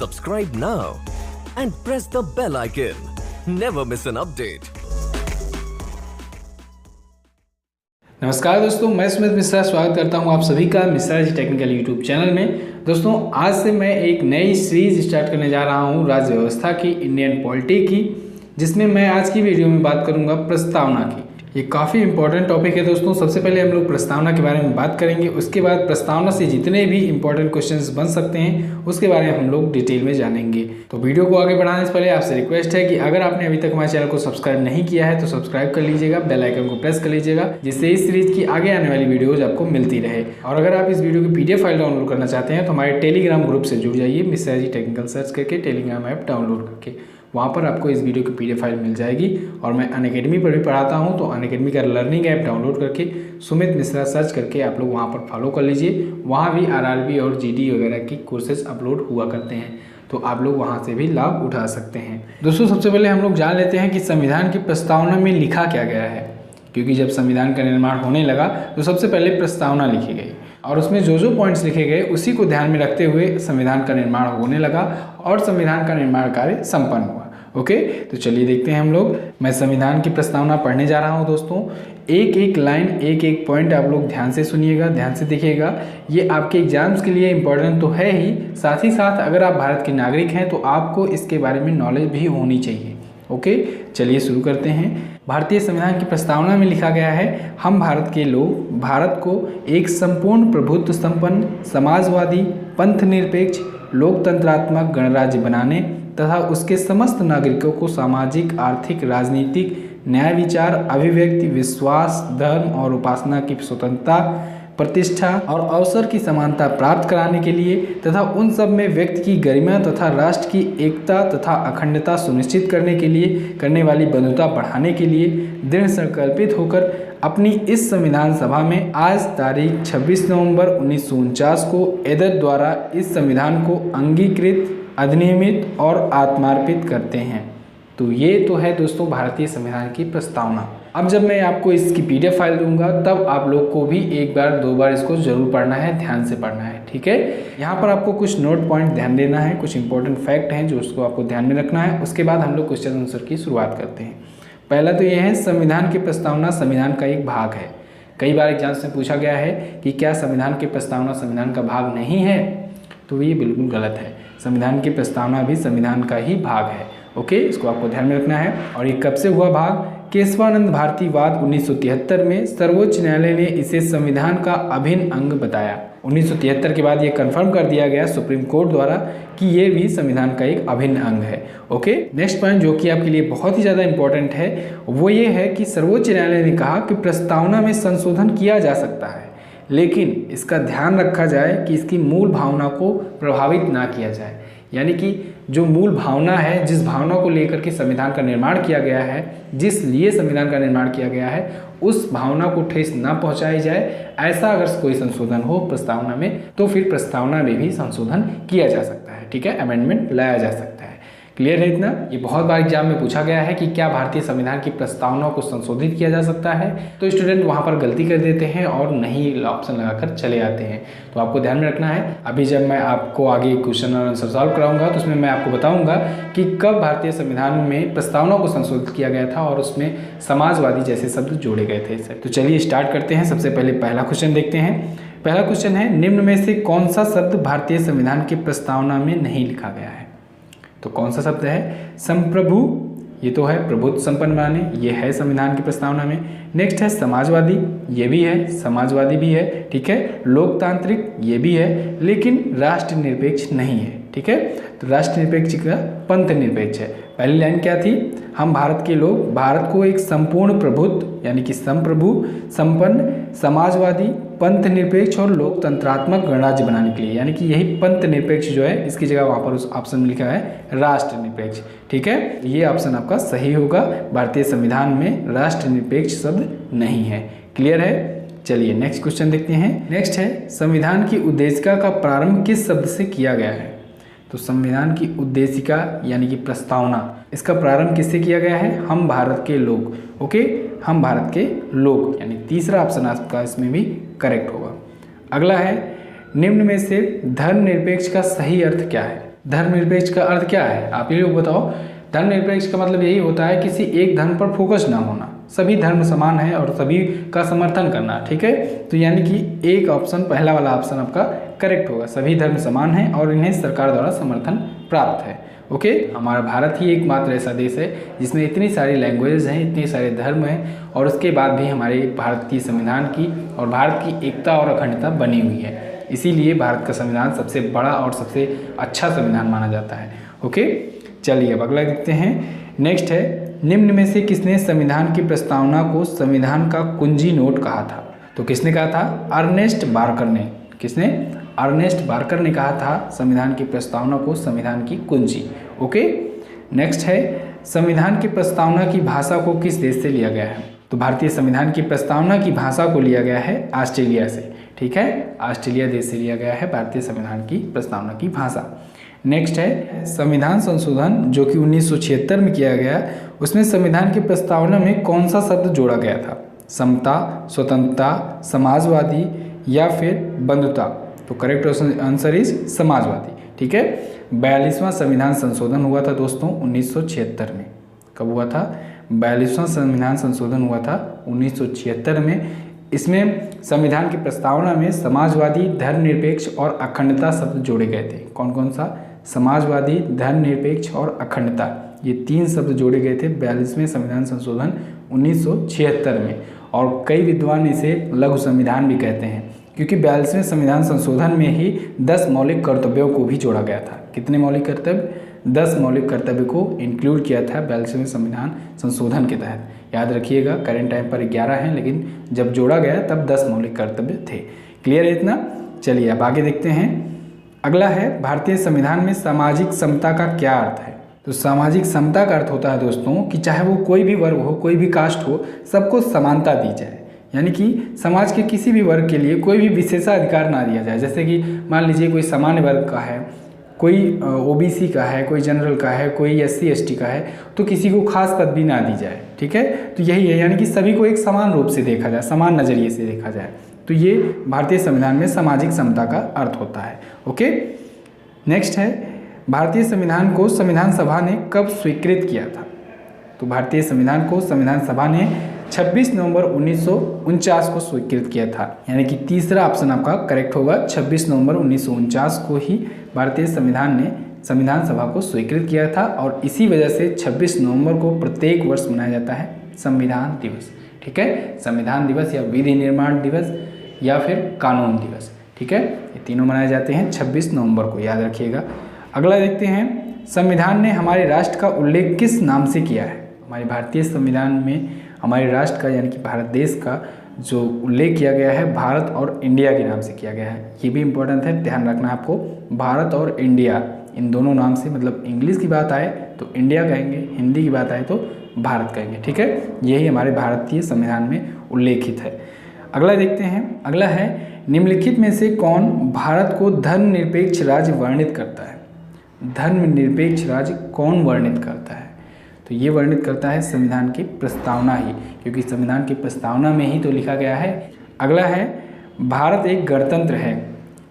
Subscribe now and press the bell icon. Never miss an update. नमस्कार दोस्तों, मैं सुमित मिश्रा स्वागत करता हूं आप सभी का Mishra ji technical YouTube channel में। दोस्तों, आज से मैं एक नई सीरीज स्टार्ट करने जा रहा हूं राज्य व्यवस्था की, इंडियन पॉलिटी की, जिसमें मैं आज की वीडियो में बात करूंगा प्रस्तावना की। ये काफ़ी इंपॉर्टेंट टॉपिक है दोस्तों। सबसे पहले हम लोग प्रस्तावना के बारे में बात करेंगे, उसके बाद प्रस्तावना से जितने भी इंपॉर्टेंट क्वेश्चंस बन सकते हैं उसके बारे में हम लोग डिटेल में जानेंगे। तो वीडियो को आगे बढ़ाने से पहले आपसे रिक्वेस्ट है कि अगर आपने अभी तक हमारे चैनल को सब्सक्राइब नहीं किया है तो सब्सक्राइब कर लीजिएगा, बेल आइकन को प्रेस कर लीजिएगा, जिससे इस सीरीज की आगे आने वाली वीडियोज आपको मिलती रहे। और अगर आप इस वीडियो की PDF फाइल डाउनलोड करना चाहते हैं तो हमारे टेलीग्राम ग्रुप से जुड़ जाइए, मिश्रा जी टेक्निकल सर्च करके टेलीग्राम ऐप डाउनलोड करके। वहाँ पर आपको इस वीडियो की PDF फाइल मिल जाएगी। और मैं अनअकैडमी पर भी पढ़ाता हूँ, तो अनअकैडमी का लर्निंग ऐप डाउनलोड करके सुमित मिश्रा सर्च करके आप लोग वहाँ पर फॉलो कर लीजिए। वहाँ भी RRB और GD वगैरह की कोर्सेज अपलोड हुआ करते हैं, तो आप लोग वहाँ से भी लाभ उठा सकते हैं। दोस्तों, सबसे पहले हम लोग जान लेते हैं कि संविधान की प्रस्तावना में लिखा क्या गया है। क्योंकि जब संविधान का निर्माण होने लगा तो सबसे पहले प्रस्तावना लिखी गई और उसमें जो जो पॉइंट्स लिखे गए उसी को ध्यान में रखते हुए संविधान का निर्माण होने लगा और संविधान का निर्माण कार्य संपन्न हुआ। ओके, तो चलिए देखते हैं हम लोग। मैं संविधान की प्रस्तावना पढ़ने जा रहा हूं दोस्तों। एक एक लाइन, एक एक पॉइंट आप लोग ध्यान से सुनिएगा, ध्यान से देखिएगा। ये आपके एग्जाम्स के लिए इम्पोर्टेंट तो है ही साथ अगर आप भारत के नागरिक हैं तो आपको इसके बारे में नॉलेज भी होनी चाहिए। ओके, चलिए शुरू करते हैं। भारतीय संविधान की प्रस्तावना में लिखा गया है, हम भारत के लोग भारत को एक संपूर्ण प्रभुत्व संपन्न, समाजवादी, पंथ निरपेक्ष, लोकतंत्रात्मक गणराज्य बनाने तथा उसके समस्त नागरिकों को सामाजिक, आर्थिक, राजनीतिक, न्याय विचार, अभिव्यक्ति, विश्वास, धर्म और उपासना की स्वतंत्रता, प्रतिष्ठा और अवसर की समानता प्राप्त कराने के लिए तथा उन सब में व्यक्ति की गरिमा तथा राष्ट्र की एकता तथा अखंडता सुनिश्चित करने के लिए करने वाली बंधुता बढ़ाने के लिए दृढ़ संकल्पित होकर अपनी इस संविधान सभा में आज तारीख 26 नवंबर 1949 को एदर द्वारा इस संविधान को अंगीकृत, अधिनियमित और आत्मार्पित करते हैं। तो ये तो है दोस्तों भारतीय संविधान की प्रस्तावना। अब जब मैं आपको इसकी PDF फाइल दूंगा तब आप लोग को भी एक बार दो बार इसको जरूर पढ़ना है, ध्यान से पढ़ना है, ठीक है। यहाँ पर आपको कुछ नोट पॉइंट ध्यान देना है, कुछ इंपॉर्टेंट फैक्ट हैं जो उसको आपको ध्यान में रखना है। उसके बाद हम लोग क्वेश्चन आंसर की शुरुआत करते हैं। पहला तो यह है, संविधान की प्रस्तावना संविधान का एक भाग है। कई बार एग्जाम्स में पूछा गया है कि क्या संविधान की प्रस्तावना संविधान का भाग नहीं है, तो ये बिल्कुल गलत है। संविधान की प्रस्तावना भी संविधान का ही भाग है। ओके, इसको आपको ध्यान में रखना है। और ये कब से हुआ भाग? केशवानंद भारती वाद 1973 में सर्वोच्च न्यायालय ने इसे संविधान का अभिन्न अंग बताया। 1973 के बाद ये कंफर्म कर दिया गया सुप्रीम कोर्ट द्वारा कि ये भी संविधान का एक अभिन्न अंग है। ओके, नेक्स्ट पॉइंट जो कि आपके लिए बहुत ही ज़्यादा इंपॉर्टेंट है वो ये है कि सर्वोच्च न्यायालय ने कहा कि प्रस्तावना में संशोधन किया जा सकता है, लेकिन इसका ध्यान रखा जाए कि इसकी मूल भावना को प्रभावित ना किया जाए। यानी कि जो मूल भावना है, जिस भावना को लेकर के संविधान का निर्माण किया गया है, जिस लिए संविधान का निर्माण किया गया है, उस भावना को ठेस ना पहुंचाई जाए। ऐसा अगर कोई संशोधन हो प्रस्तावना में तो फिर प्रस्तावना में भी संशोधन किया जा सकता है, ठीक है, अमेंडमेंट लाया जा सकता है। क्लियर है इतना? ये बहुत बार एग्जाम में पूछा गया है कि क्या भारतीय संविधान की प्रस्तावना को संशोधित किया जा सकता है, तो स्टूडेंट वहां पर गलती कर देते हैं और नहीं ऑप्शन लगाकर चले आते हैं। तो आपको ध्यान में रखना है। अभी जब मैं आपको आगे क्वेश्चन और आंसर सॉल्व कराऊंगा तो उसमें मैं आपको बताऊंगा कि कब भारतीय संविधान में प्रस्तावना को संशोधित किया गया था और उसमें समाजवादी जैसे शब्द जोड़े गए थे। तो चलिए स्टार्ट करते हैं। सबसे पहले पहला क्वेश्चन देखते हैं। पहला क्वेश्चन है, निम्न में से कौन सा शब्द भारतीय संविधान की प्रस्तावना में नहीं लिखा गया है? तो कौन सा शब्द है? संप्रभु, ये तो है प्रभुत्व संपन्न बनाने, ये है संविधान की प्रस्तावना में। नेक्स्ट है समाजवादी, ये भी है, समाजवादी भी है, ठीक है। लोकतांत्रिक, ये भी है, लेकिन राष्ट्र निरपेक्ष नहीं है, ठीक है। तो राष्ट्र निरपेक्ष का पंथ निरपेक्ष है। पहली लाइन क्या थी? हम भारत के लोग भारत को एक संपूर्ण प्रभुत्व यानी कि संप्रभु, संपन्न, समाजवादी, पंथ निरपेक्ष और लोकतंत्रात्मक गणराज्य बनाने के लिए, यानी कि यही पंथ निरपेक्ष जो है इसकी जगह वहाँ पर उस ऑप्शन में लिखा है राष्ट्र निरपेक्ष, ठीक है। ये ऑप्शन आपका सही होगा। भारतीय संविधान में राष्ट्र निरपेक्ष शब्द नहीं है। क्लियर है? चलिए नेक्स्ट क्वेश्चन देखते हैं। नेक्स्ट है, संविधान की उद्देशिका का प्रारंभ किस शब्द से किया गया है? तो संविधान की उद्देशिका यानी कि प्रस्तावना, इसका प्रारंभ किससे किया गया है? हम भारत के लोग। ओके, हम भारत के लोग, यानी तीसरा ऑप्शन आपका इसमें भी करेक्ट होगा। अगला है, निम्न में से धर्मनिरपेक्ष का सही अर्थ क्या है? धर्मनिरपेक्ष का अर्थ क्या है, आप ये लोग बताओ। धर्मनिरपेक्ष का मतलब यही होता है किसी एक धर्म पर फोकस ना होना, सभी धर्म समान है और सभी का समर्थन करना, ठीक है। तो यानी कि एक ऑप्शन, पहला वाला ऑप्शन आपका करेक्ट होगा, सभी धर्म समान हैं और इन्हें सरकार द्वारा समर्थन प्राप्त है। ओके, हमारा भारत ही एकमात्र ऐसा देश है जिसमें इतनी सारी लैंग्वेज हैं, इतने सारे धर्म हैं और उसके बाद भी हमारे भारतीय संविधान की और भारत की एकता और अखंडता बनी हुई है। इसीलिए भारत का संविधान सबसे बड़ा और सबसे अच्छा संविधान माना जाता है। ओके, चलिए अब अगला देखते हैं। नेक्स्ट है, निम्न में से किसने संविधान की प्रस्तावना को संविधान का कुंजी नोट कहा था? तो किसने कहा था? अर्नेस्ट बार्कर ने। किसने? अर्नेस्ट बार्कर ने कहा था संविधान की प्रस्तावना को संविधान की कुंजी। ओके, नेक्स्ट है, संविधान की प्रस्तावना की भाषा को किस देश से लिया गया है? तो भारतीय संविधान की प्रस्तावना की भाषा को लिया गया है ऑस्ट्रेलिया से, ठीक है, ऑस्ट्रेलिया देश से लिया गया है भारतीय संविधान की प्रस्तावना की भाषा। नेक्स्ट है, संविधान संशोधन जो कि 1976 में किया गया, उसमें संविधान की प्रस्तावना में कौन सा शब्द जोड़ा गया था? समता, स्वतंत्रता, समाजवादी या फिर बंधुता? तो करेक्ट आंसर इज समाजवादी, ठीक है। 42वां संविधान संशोधन हुआ था दोस्तों 1976 में। कब हुआ था? 42वां संविधान संशोधन हुआ था 1976 में। इसमें संविधान की प्रस्तावना में समाजवादी, धर्मनिरपेक्ष और अखंडता शब्द जोड़े गए थे। कौन कौन सा? समाजवादी, धर्मनिरपेक्ष और अखंडता, ये 3 शब्द जोड़े गए थे 42वें संविधान संशोधन 1976 में। और कई विद्वान इसे लघु संविधान भी कहते हैं क्योंकि 42वें संविधान संशोधन में ही 10 मौलिक कर्तव्यों को भी जोड़ा गया था। कितने मौलिक कर्तव्य? 10 मौलिक कर्तव्य को इंक्लूड किया था 42वें संविधान संशोधन के तहत। याद रखिएगा, करेंट टाइम पर 11 हैं लेकिन जब जोड़ा गया तब 10 मौलिक कर्तव्य थे। क्लियर है इतना? चलिए अब आगे देखते हैं। अगला है, भारतीय संविधान में सामाजिक समता का क्या अर्थ है? तो सामाजिक समता का अर्थ होता है दोस्तों कि चाहे वो कोई भी वर्ग हो, कोई भी कास्ट हो, सबको समानता दी जाए। यानी कि समाज के किसी भी वर्ग के लिए कोई भी विशेषाधिकार ना दिया जाए। जैसे कि मान लीजिए कोई सामान्य वर्ग का है, कोई ओबीसी का है, कोई जनरल का है, कोई SC ST का है, तो किसी को खास पद भी ना दी जाए, ठीक है। तो यही है, यानी कि सभी को एक समान रूप से देखा जाए, समान नज़रिए से देखा जाए। तो ये भारतीय संविधान में सामाजिक समता का अर्थ होता है। ओके, नेक्स्ट है, भारतीय संविधान को संविधान सभा ने कब स्वीकृत किया था? तो भारतीय संविधान को संविधान सभा ने 26 नवंबर 1949 को स्वीकृत किया था। यानी कि तीसरा ऑप्शन आपका करेक्ट होगा। 26 नवंबर 1949 को ही भारतीय संविधान ने संविधान सभा को स्वीकृत किया था और इसी वजह से 26 नवंबर को प्रत्येक वर्ष मनाया जाता है संविधान दिवस, ठीक है। संविधान दिवस या विधि निर्माण दिवस या फिर कानून दिवस, ठीक है, ये तीनों मनाए जाते हैं 26 नवंबर को, याद रखिएगा। अगला देखते हैं, संविधान ने हमारे राष्ट्र का उल्लेख किस नाम से किया है? हमारे भारतीय संविधान में हमारे राष्ट्र का यानी कि भारत देश का जो उल्लेख किया गया है भारत और इंडिया के नाम से किया गया है। ये भी इम्पोर्टेंट है, ध्यान रखना आपको। भारत और इंडिया इन दोनों नाम से, मतलब इंग्लिश की बात आए तो इंडिया कहेंगे, हिंदी की बात आए तो भारत कहेंगे, ठीक है। यही हमारे भारतीय संविधान में उल्लेखित है। अगला देखते हैं। अगला है, निम्नलिखित में से कौन भारत को धर्मनिरपेक्ष राज्य वर्णित करता है? धर्मनिरपेक्ष राज्य कौन वर्णित करता है? तो ये वर्णित करता है संविधान की प्रस्तावना ही, क्योंकि संविधान की प्रस्तावना में ही तो लिखा गया है। अगला है, भारत एक गणतंत्र है,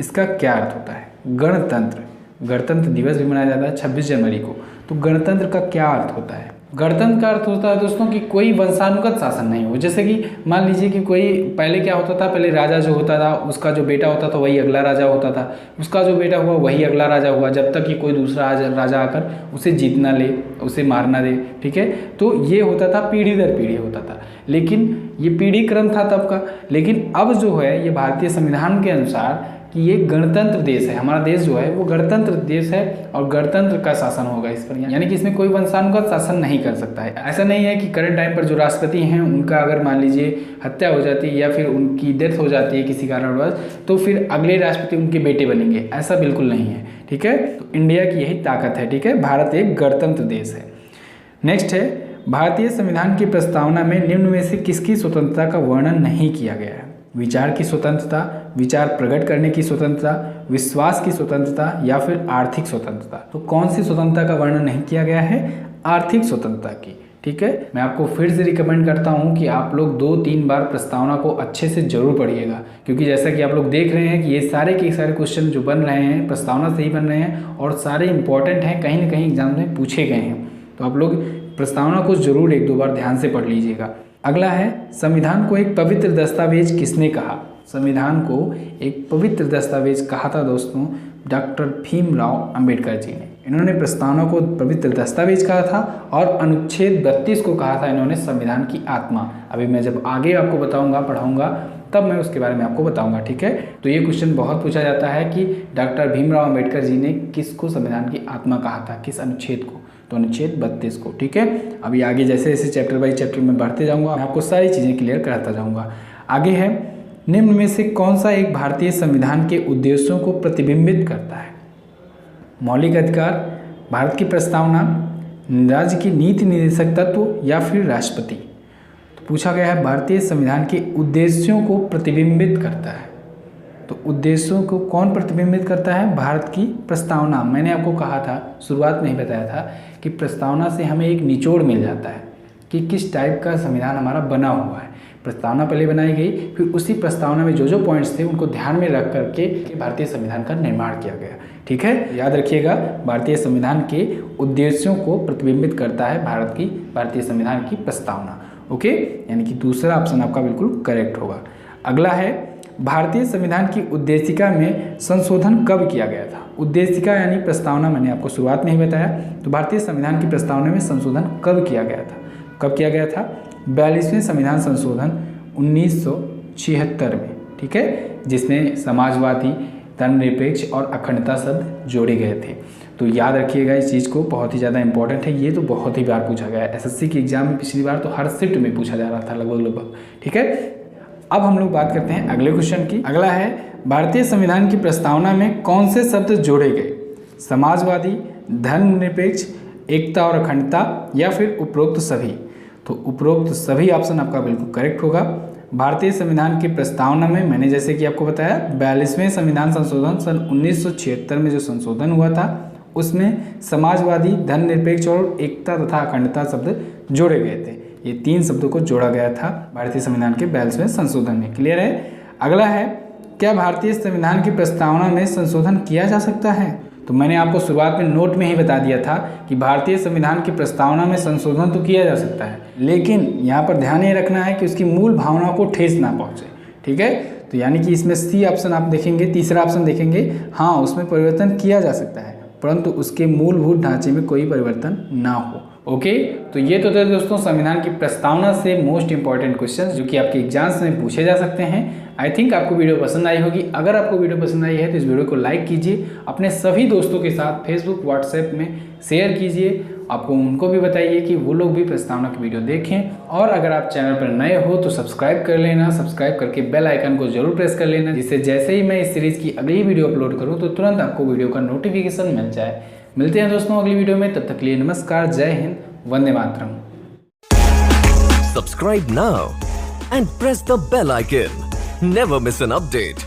इसका क्या अर्थ होता है? गणतंत्र, गणतंत्र दिवस भी मनाया जाता है 26 जनवरी को। तो गणतंत्र का क्या अर्थ होता है? गणतंत्र का अर्थ होता है दोस्तों कि कोई वंशानुगत शासन नहीं हो। जैसे कि मान लीजिए कि कोई, पहले क्या होता था, पहले राजा जो होता था उसका जो बेटा होता था वही अगला राजा होता था, उसका जो बेटा हुआ वही अगला राजा हुआ, जब तक कि कोई दूसरा राजा आकर उसे जीत ना ले, उसे मार ना दे, ठीक है। तो ये होता था, पीढ़ी दर पीढ़ी होता था, लेकिन ये पीढ़ी क्रम था तब का। लेकिन अब जो है ये भारतीय संविधान के अनुसार कि ये गणतंत्र देश है, हमारा देश जो है वो गणतंत्र देश है और गणतंत्र का शासन होगा इस पर, यानी कि इसमें कोई वंशानुगत शासन नहीं कर सकता है। ऐसा नहीं है कि करंट टाइम पर जो राष्ट्रपति हैं उनका अगर मान लीजिए हत्या हो जाती है या फिर उनकी डेथ हो जाती है किसी कारणवश, तो फिर अगले राष्ट्रपति उनके बेटे बनेंगे, ऐसा बिल्कुल नहीं है, ठीक है। तो इंडिया की यही ताकत है, ठीक है, भारत एक गणतंत्र देश है। नेक्स्ट है, भारतीय संविधान की प्रस्तावना में निम्न में से किसकी स्वतंत्रता का वर्णन नहीं किया गया है? विचार की स्वतंत्रता, विचार प्रकट करने की स्वतंत्रता, विश्वास की स्वतंत्रता या फिर आर्थिक स्वतंत्रता। तो कौन सी स्वतंत्रता का वर्णन नहीं किया गया है? आर्थिक स्वतंत्रता की, ठीक है। मैं आपको फिर से रिकमेंड करता हूँ कि आप लोग 2-3 बार प्रस्तावना को अच्छे से जरूर पढ़िएगा, क्योंकि जैसा कि आप लोग देख रहे हैं कि ये सारे के सारे क्वेश्चन जो बन रहे हैं प्रस्तावना से ही बन रहे हैं और सारे इंपॉर्टेंट हैं, कहीं ना कहीं एग्जाम में पूछे गए हैं। तो आप लोग प्रस्तावना को जरूर 1-2 बार ध्यान से पढ़ लीजिएगा। अगला है, संविधान को एक पवित्र दस्तावेज किसने कहा? संविधान को एक पवित्र दस्तावेज कहा था दोस्तों डॉक्टर भीमराव अंबेडकर जी ने। इन्होंने प्रस्तावना को पवित्र दस्तावेज कहा था और अनुच्छेद 32 को कहा था इन्होंने संविधान की आत्मा। अभी मैं जब आगे आपको बताऊंगा, पढ़ाऊंगा, तब मैं उसके बारे में आपको बताऊंगा, ठीक है। तो ये क्वेश्चन बहुत पूछा जाता है कि डॉक्टर भीमराव अंबेडकर जी ने किसको संविधान की आत्मा कहा था, किस अनुच्छेद को? तो अनुच्छेद 32 को, ठीक है। अभी आगे जैसे जैसे चैप्टर बाई चैप्टर में बढ़ते जाऊँगा, मैं आपको सारी चीज़ें क्लियर कराता जाऊँगा। आगे है, निम्न में से कौन सा एक भारतीय संविधान के उद्देश्यों को प्रतिबिंबित करता है? मौलिक अधिकार, भारत की प्रस्तावना, राज्य की नीति निर्देशक तत्व या फिर राष्ट्रपति? तो पूछा गया है भारतीय संविधान के उद्देश्यों को प्रतिबिंबित करता है। तो उद्देश्यों को कौन प्रतिबिंबित करता है? भारत की प्रस्तावना। मैंने आपको कहा था, शुरुआत में ही बताया था कि प्रस्तावना से हमें एक निचोड़ मिल जाता है कि किस टाइप का संविधान हमारा बना हुआ है। प्रस्तावना पहले बनाई गई, फिर उसी प्रस्तावना में जो जो पॉइंट्स थे उनको ध्यान में रख करके भारतीय संविधान का निर्माण किया गया, ठीक है। याद रखिएगा, भारतीय संविधान के उद्देश्यों को प्रतिबिंबित करता है भारतीय संविधान की प्रस्तावना। ओके, यानी कि दूसरा ऑप्शन आपका बिल्कुल करेक्ट होगा। अगला है, भारतीय संविधान की उद्देशिका में संशोधन कब किया गया था? उद्देशिका यानी प्रस्तावना मैंने आपको शुरुआत में ही बताया। तो भारतीय संविधान की प्रस्तावना में संशोधन कब किया गया था? कब किया गया था? 42वें संविधान संशोधन 1976 में, ठीक है, जिसमें समाजवादी, धर्मनिरपेक्ष और अखंडता शब्द जोड़े गए थे। तो याद रखिएगा इस चीज़ को, बहुत ही ज़्यादा इंपॉर्टेंट है। ये तो बहुत ही बार पूछा गया है एसएससी के एग्जाम में, पिछली बार तो हर शिफ्ट में पूछा जा रहा था लगभग, ठीक है। अब हम लोग बात करते हैं अगले क्वेश्चन की। अगला है, भारतीय संविधान की प्रस्तावना में कौन से शब्द जोड़े गए? समाजवादी, धर्मनिरपेक्ष, एकता और अखंडता या फिर उपरोक्त सभी? तो उपरोक्त सभी ऑप्शन आपका बिल्कुल करेक्ट होगा। भारतीय संविधान की प्रस्तावना में मैंने जैसे कि आपको बताया 42वें संविधान संशोधन सन 1976 में जो संशोधन हुआ था उसमें समाजवादी, धर्मनिरपेक्ष और एकता तथा अखंडता शब्द जोड़े गए थे। ये 3 शब्दों को जोड़ा गया था भारतीय संविधान के 42वें संशोधन में। क्लियर है? अगला है, क्या भारतीय संविधान की प्रस्तावना में संशोधन किया जा सकता है? तो मैंने आपको शुरुआत में नोट में ही बता दिया था कि भारतीय संविधान की प्रस्तावना में संशोधन तो किया जा सकता है, लेकिन यहाँ पर ध्यान ये रखना है कि उसकी मूल भावनाओं को ठेस ना पहुँचे, ठीक है। तो यानी कि इसमें सी ऑप्शन आप देखेंगे, तीसरा ऑप्शन देखेंगे, हाँ उसमें परिवर्तन किया जा सकता है, परंतु उसके मूलभूत ढांचे में कोई परिवर्तन ना हो। ओके, तो ये तो थे दोस्तों संविधान की प्रस्तावना से मोस्ट इंपॉर्टेंट क्वेश्चन जो कि आपके एग्जाम्स में पूछे जा सकते हैं। आई थिंक आपको वीडियो पसंद आई होगी। अगर आपको वीडियो पसंद आई है तो इस वीडियो को लाइक कीजिए, अपने सभी दोस्तों के साथ फेसबुक, व्हाट्सएप में शेयर कीजिए। आपको उनको भी बताइए कि वो लोग भी प्रस्तावना की वीडियो देखें। और अगर आप चैनल पर नए हो तो सब्सक्राइब कर लेना, सब्सक्राइब करके बेल आइकन को जरूर प्रेस कर लेना, जिससे जैसे ही मैं इस सीरीज़ की अगली वीडियो अपलोड करूँ तो तुरंत आपको वीडियो का नोटिफिकेशन मिल जाए। मिलते हैं दोस्तों अगली वीडियो में, तब तक के लिए नमस्कार, जय Hind, Vande Mataram. Subscribe now and press the bell icon. Never miss an update.